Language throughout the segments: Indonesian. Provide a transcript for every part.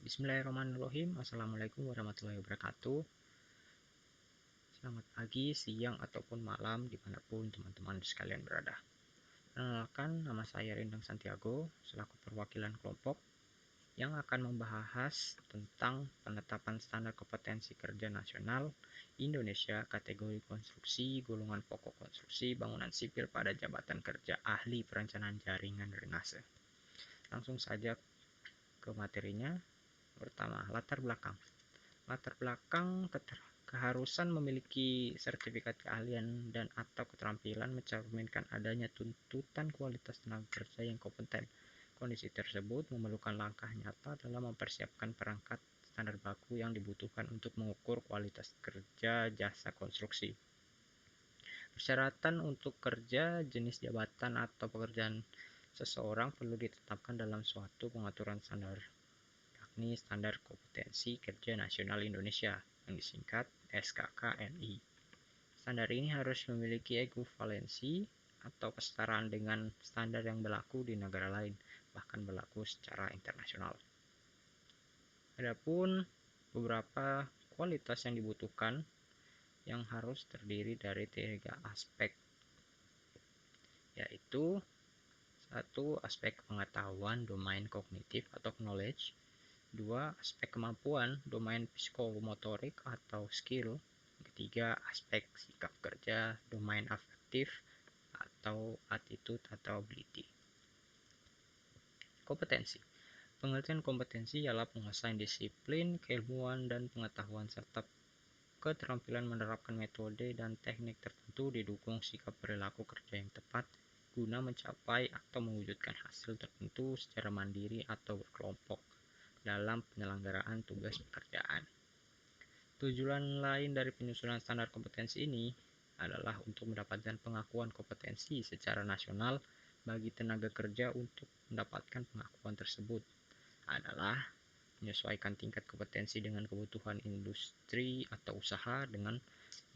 Bismillahirrahmanirrahim. Assalamualaikum warahmatullahi wabarakatuh. Selamat pagi, siang, ataupun malam dimanapun teman-teman sekalian berada. Perkenalkan, nama saya Rindang Santiago, selaku perwakilan kelompok yang akan membahas tentang penetapan standar kompetensi kerja nasional Indonesia kategori konstruksi, golongan pokok konstruksi, bangunan sipil pada jabatan kerja ahli perencanaan jaringan drainase. Langsung saja ke materinya. Pertama, latar belakang. Latar belakang keharusan memiliki sertifikat keahlian dan atau keterampilan mencerminkan adanya tuntutan kualitas tenaga kerja yang kompeten. Kondisi tersebut memerlukan langkah nyata dalam mempersiapkan perangkat standar baku yang dibutuhkan untuk mengukur kualitas kerja jasa konstruksi. Persyaratan untuk kerja, jenis jabatan atau pekerjaan seseorang perlu ditetapkan dalam suatu pengaturan standar, yakni Standar Kompetensi Kerja Nasional Indonesia yang disingkat SKKNI. Standar ini harus memiliki ekuivalensi atau kesetaraan dengan standar yang berlaku di negara lain, bahkan berlaku secara internasional. Adapun beberapa kualitas yang dibutuhkan yang harus terdiri dari 3 aspek, yaitu 1. Aspek pengetahuan domain kognitif atau knowledge, 2. Aspek kemampuan domain psikomotorik atau skill, 3. Aspek sikap kerja domain afektif atau attitude atau ability. Kompetensi. Pengertian kompetensi ialah penguasaan disiplin, keilmuan, dan pengetahuan serta keterampilan menerapkan metode dan teknik tertentu didukung sikap perilaku kerja yang tepat guna mencapai atau mewujudkan hasil tertentu secara mandiri atau berkelompok dalam penyelenggaraan tugas pekerjaan. Tujuan lain dari penyusunan standar kompetensi ini adalah untuk mendapatkan pengakuan kompetensi secara nasional bagi tenaga kerja. Untuk mendapatkan pengakuan tersebut adalah menyesuaikan tingkat kompetensi dengan kebutuhan industri atau usaha dengan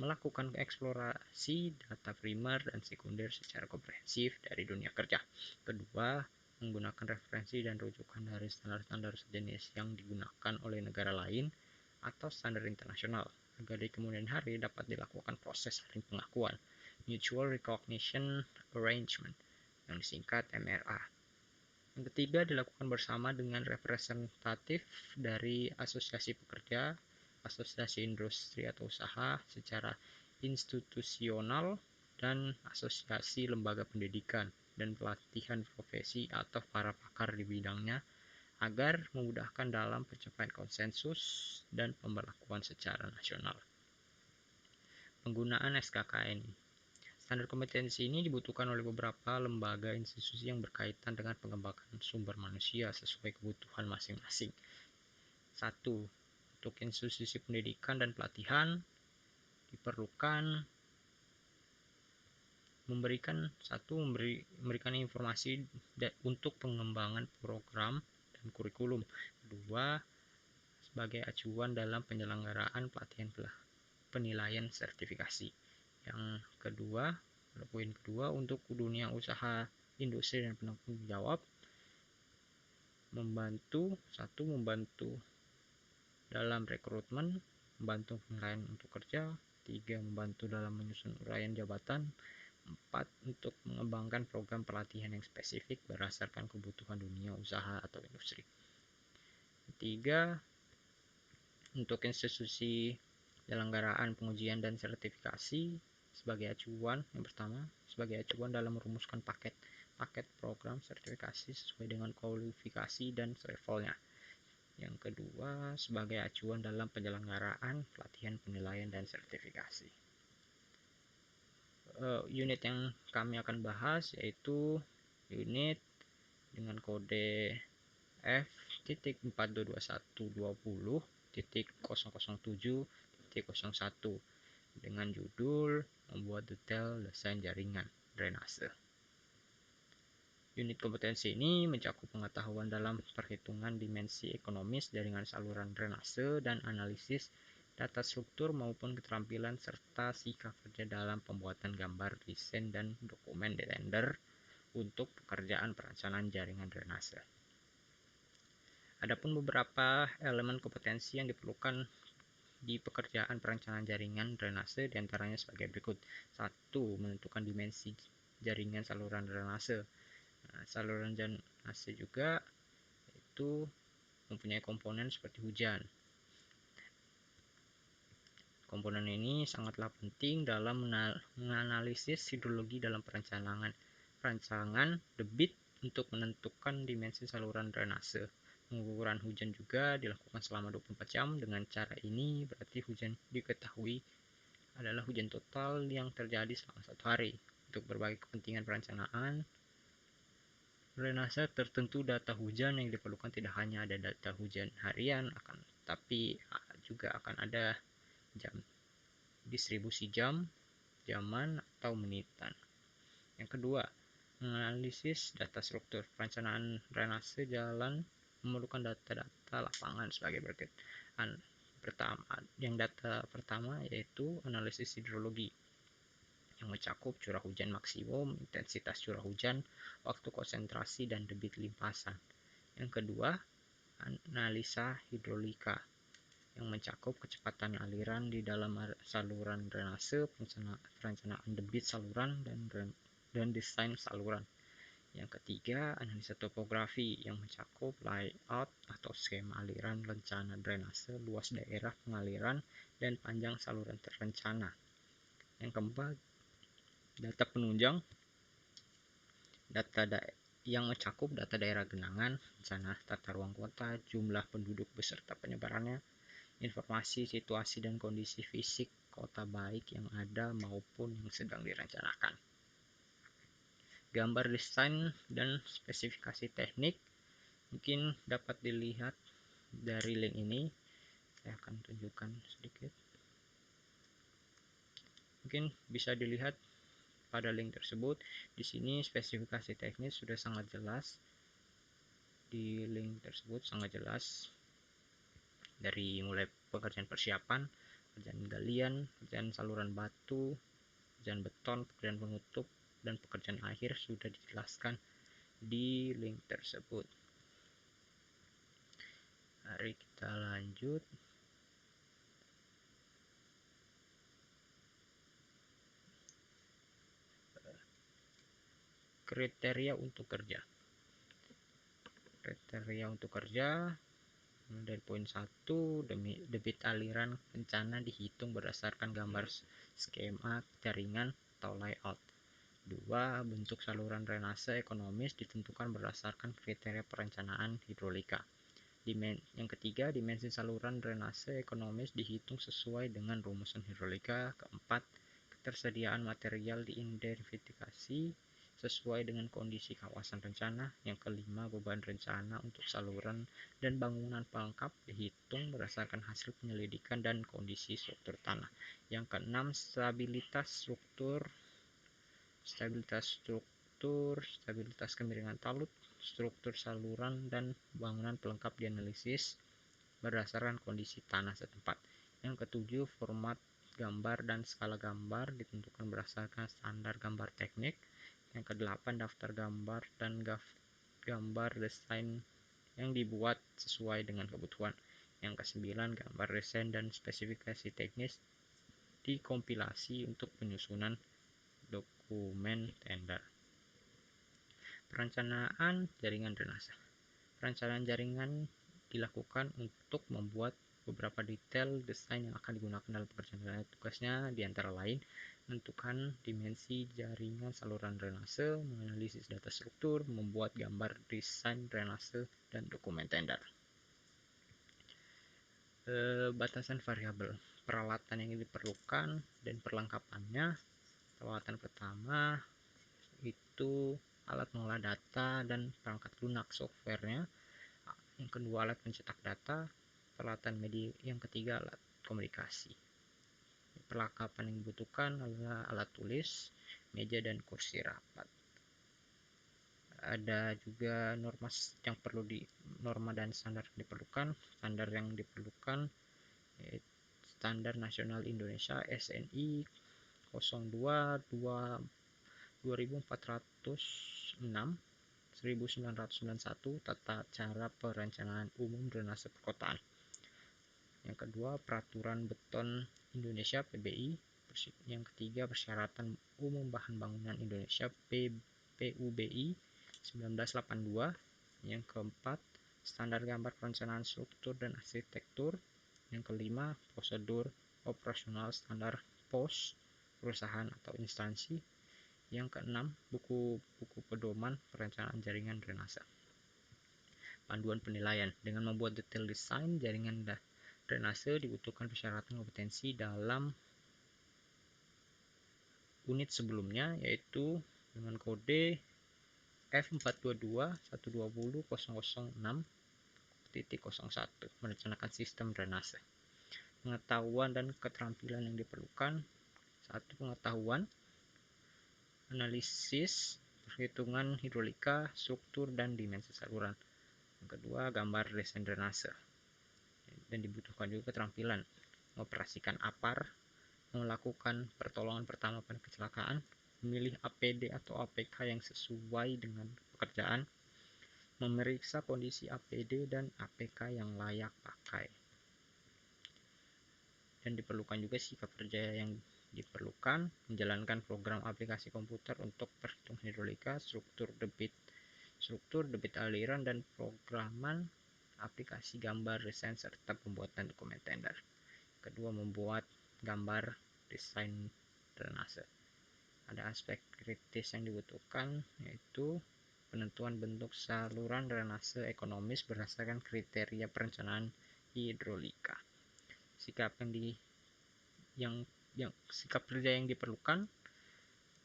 melakukan eksplorasi data primer dan sekunder secara komprehensif dari dunia kerja. Kedua, menggunakan referensi dan rujukan dari standar-standar sejenis yang digunakan oleh negara lain atau standar internasional agar di kemudian hari dapat dilakukan proses saling pengakuan Mutual Recognition Arrangement yang disingkat MRA. Yang ketiga, dilakukan bersama dengan representatif dari asosiasi pekerja, asosiasi industri atau usaha secara institusional, dan asosiasi lembaga pendidikan dan pelatihan profesi atau para pakar di bidangnya agar memudahkan dalam pencapaian konsensus dan pemberlakuan secara nasional. Penggunaan SKKNI. Standar kompetensi ini dibutuhkan oleh beberapa lembaga institusi yang berkaitan dengan pengembangan sumber manusia sesuai kebutuhan masing-masing. 1. Untuk institusi pendidikan dan pelatihan diperlukan memberikan informasi untuk pengembangan program dan kurikulum. 2. Sebagai acuan dalam penyelenggaraan pelatihan penilaian sertifikasi. Yang kedua, poin kedua, untuk dunia usaha, industri, dan penanggung jawab membantu dalam rekrutmen, membantu penilaian untuk kerja, 3. Membantu dalam menyusun uraian jabatan, 4. Untuk mengembangkan program pelatihan yang spesifik berdasarkan kebutuhan dunia usaha atau industri. 3. Untuk institusi penyelenggaraan pengujian dan sertifikasi sebagai acuan. Yang pertama, sebagai acuan dalam merumuskan paket program sertifikasi sesuai dengan kualifikasi dan levelnya. Yang kedua, sebagai acuan dalam penyelenggaraan pelatihan penilaian dan sertifikasi. Unit yang kami akan bahas yaitu unit dengan kode F.421120.007.01 dengan judul membuat detail desain jaringan drainase. Unit kompetensi ini mencakup pengetahuan dalam perhitungan dimensi ekonomis jaringan saluran drainase dan analisis data struktur maupun keterampilan serta sikap kerja dalam pembuatan gambar, desain, dan dokumen tender untuk pekerjaan perencanaan jaringan drainase. Adapun beberapa elemen kompetensi yang diperlukan di pekerjaan perencanaan jaringan drainase diantaranya sebagai berikut. 1. Menentukan dimensi jaringan saluran drainase. Saluran drainase juga itu mempunyai komponen seperti hujan. Komponen ini sangatlah penting dalam menganalisis hidrologi dalam perancangan debit untuk menentukan dimensi saluran drainase. Pengukuran hujan juga dilakukan selama 24 jam. Dengan cara ini berarti hujan diketahui adalah hujan total yang terjadi selama 1 hari. Untuk berbagai kepentingan perencanaan drainase tertentu, data hujan yang diperlukan tidak hanya ada data hujan harian, tapi juga akan ada jam, distribusi jam, jaman, atau menitan. Yang kedua, menganalisis data struktur. Perencanaan drainase jalan memerlukan data-data lapangan sebagai berikut. Data pertama yaitu analisis hidrologi yang mencakup curah hujan maksimum, intensitas curah hujan, waktu konsentrasi, dan debit limpasan. Yang kedua, analisa hidrolika yang mencakup kecepatan aliran di dalam saluran drainase, perencanaan debit saluran, dan desain saluran. Yang ketiga, analisa topografi yang mencakup layout atau skema aliran, rencana drainase, luas daerah pengaliran, dan panjang saluran terencana. Yang keempat, data penunjang yang mencakup data daerah genangan, rencana tata ruang kota, jumlah penduduk beserta penyebarannya, informasi situasi dan kondisi fisik kota baik yang ada maupun yang sedang direncanakan. Gambar desain dan spesifikasi teknik mungkin dapat dilihat dari link ini. Saya akan tunjukkan sedikit. Mungkin bisa dilihat pada link tersebut. Di sini spesifikasi teknis sudah sangat jelas. Di link tersebut sangat jelas dari mulai pekerjaan persiapan, pekerjaan galian, pekerjaan saluran batu, pekerjaan beton, pekerjaan penutup, dan pekerjaan akhir sudah dijelaskan di link tersebut. Mari kita lanjut. Kriteria untuk kerja. Kriteria untuk kerja dari poin 1, debit aliran rencana dihitung berdasarkan gambar skema jaringan atau layout. 2. Bentuk saluran drainase ekonomis ditentukan berdasarkan kriteria perencanaan hidrolika. Yang ketiga, dimensi saluran drainase ekonomis dihitung sesuai dengan rumusan hidrolika. Keempat, ketersediaan material diidentifikasi sesuai dengan kondisi kawasan rencana. Yang kelima, beban rencana untuk saluran dan bangunan pelengkap dihitung berdasarkan hasil penyelidikan dan kondisi struktur tanah. Yang keenam, stabilitas kemiringan talut, struktur saluran dan bangunan pelengkap dianalisis berdasarkan kondisi tanah setempat. Yang ketujuh, format gambar dan skala gambar ditentukan berdasarkan standar gambar teknik. Yang kedelapan, daftar gambar dan gambar desain yang dibuat sesuai dengan kebutuhan. Yang kesembilan, gambar desain dan spesifikasi teknis dikompilasi untuk penyusunan dokumen tender. Perencanaan jaringan drainase. Perencanaan jaringan dilakukan untuk membuat beberapa detail desain yang akan digunakan dalam pekerjaan. Tugasnya diantara lain menentukan dimensi jaringan saluran drainase, menganalisis data struktur, membuat gambar desain drainase, dan dokumen tender. Batasan variabel, peralatan yang diperlukan dan perlengkapannya. Peralatan pertama itu alat mengolah data dan perangkat lunak softwarenya. Yang kedua, alat pencetak data. Peralatan media. Yang ketiga, alat komunikasi. Perlengkapan yang dibutuhkan adalah alat tulis, meja, dan kursi rapat. Ada juga norma dan standar yang diperlukan. Standar yang diperlukan Standar Nasional Indonesia SNI 02 2406 1991 Tata Cara Perencanaan Umum Drainase Perkotaan. Yang kedua, Peraturan Beton Indonesia (PBI). Yang ketiga, Persyaratan Umum Bahan Bangunan Indonesia (PUBI) 1982. Yang keempat, Standar Gambar Perencanaan Struktur dan Arsitektur. Yang kelima, Prosedur Operasional Standar POS perusahaan atau instansi. Yang keenam, buku pedoman perencanaan jaringan drainase. Panduan penilaian. Dengan membuat detail desain jaringan drainase dibutuhkan persyaratan kompetensi dalam unit sebelumnya, yaitu dengan kode F422-120.006.01 merencanakan sistem drainase. Pengetahuan dan keterampilan yang diperlukan. 1. Pengetahuan analisis perhitungan hidrolika, struktur, dan dimensi saluran. Yang kedua, gambar desain drainase. Dan dibutuhkan juga keterampilan mengoperasikan APAR, melakukan pertolongan pertama pada kecelakaan, memilih APD atau APK yang sesuai dengan pekerjaan, memeriksa kondisi APD dan APK yang layak pakai. Dan diperlukan juga sikap kerja yang diperlukan, menjalankan program aplikasi komputer untuk perhitungan hidrolika, struktur debit aliran, dan programan aplikasi gambar desain serta pembuatan dokumen tender. Kedua, membuat gambar desain drainase. Ada aspek kritis yang dibutuhkan, yaitu penentuan bentuk saluran drainase ekonomis berdasarkan kriteria perencanaan hidrolika. Sikap kerja yang diperlukan.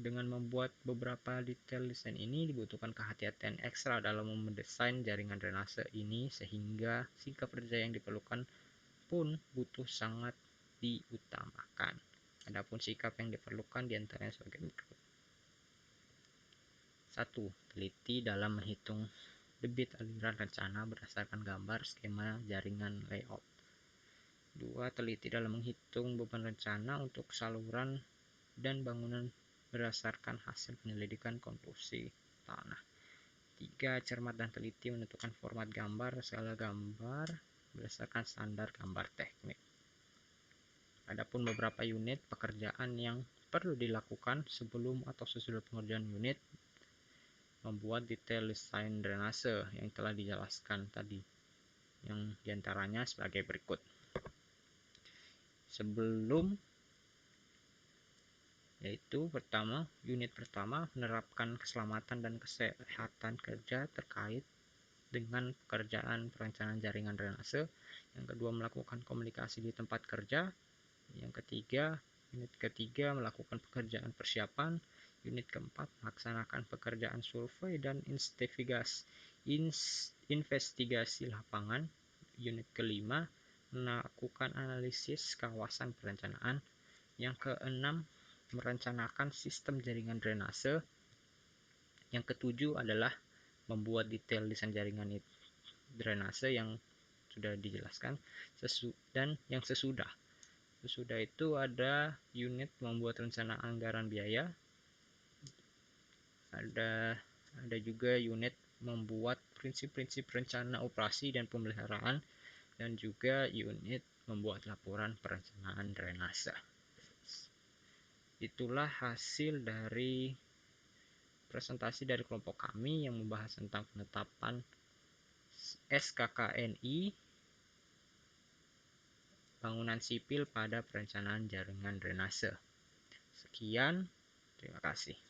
Dengan membuat beberapa detail desain ini dibutuhkan kehati-hatian ekstra dalam mendesain jaringan drainase ini, sehingga sikap kerja yang diperlukan pun sangat diutamakan. Adapun sikap yang diperlukan diantaranya sebagai berikut. 1. Teliti dalam menghitung debit aliran rencana berdasarkan gambar skema jaringan layout. 2. Teliti dalam menghitung beban rencana untuk saluran dan bangunan berdasarkan hasil penyelidikan konstruksi tanah. 3. Cermat dan teliti menentukan format gambar skala gambar berdasarkan standar gambar teknik. Adapun beberapa unit pekerjaan yang perlu dilakukan sebelum atau sesudah pengerjaan unit membuat detail desain drainase yang telah dijelaskan tadi, yang diantaranya sebagai berikut. Yaitu pertama, unit pertama menerapkan keselamatan dan kesehatan kerja terkait dengan pekerjaan perencanaan jaringan drainase. Yang kedua, melakukan komunikasi di tempat kerja. Unit ketiga melakukan pekerjaan persiapan. Unit keempat melaksanakan pekerjaan survei dan investigasi lapangan. Unit kelima melakukan analisis kawasan perencanaan. Yang keenam, merencanakan sistem jaringan drainase. Yang ketujuh adalah membuat detail desain jaringan drainase yang sudah dijelaskan. Dan yang sesudah itu ada unit membuat rencana anggaran biaya. Ada juga unit membuat prinsip-prinsip rencana operasi dan pemeliharaan, dan juga unit membuat laporan perencanaan drainase. Itulah hasil dari presentasi dari kelompok kami yang membahas tentang penetapan SKKNI bangunan sipil pada perencanaan jaringan drainase. Sekian, terima kasih.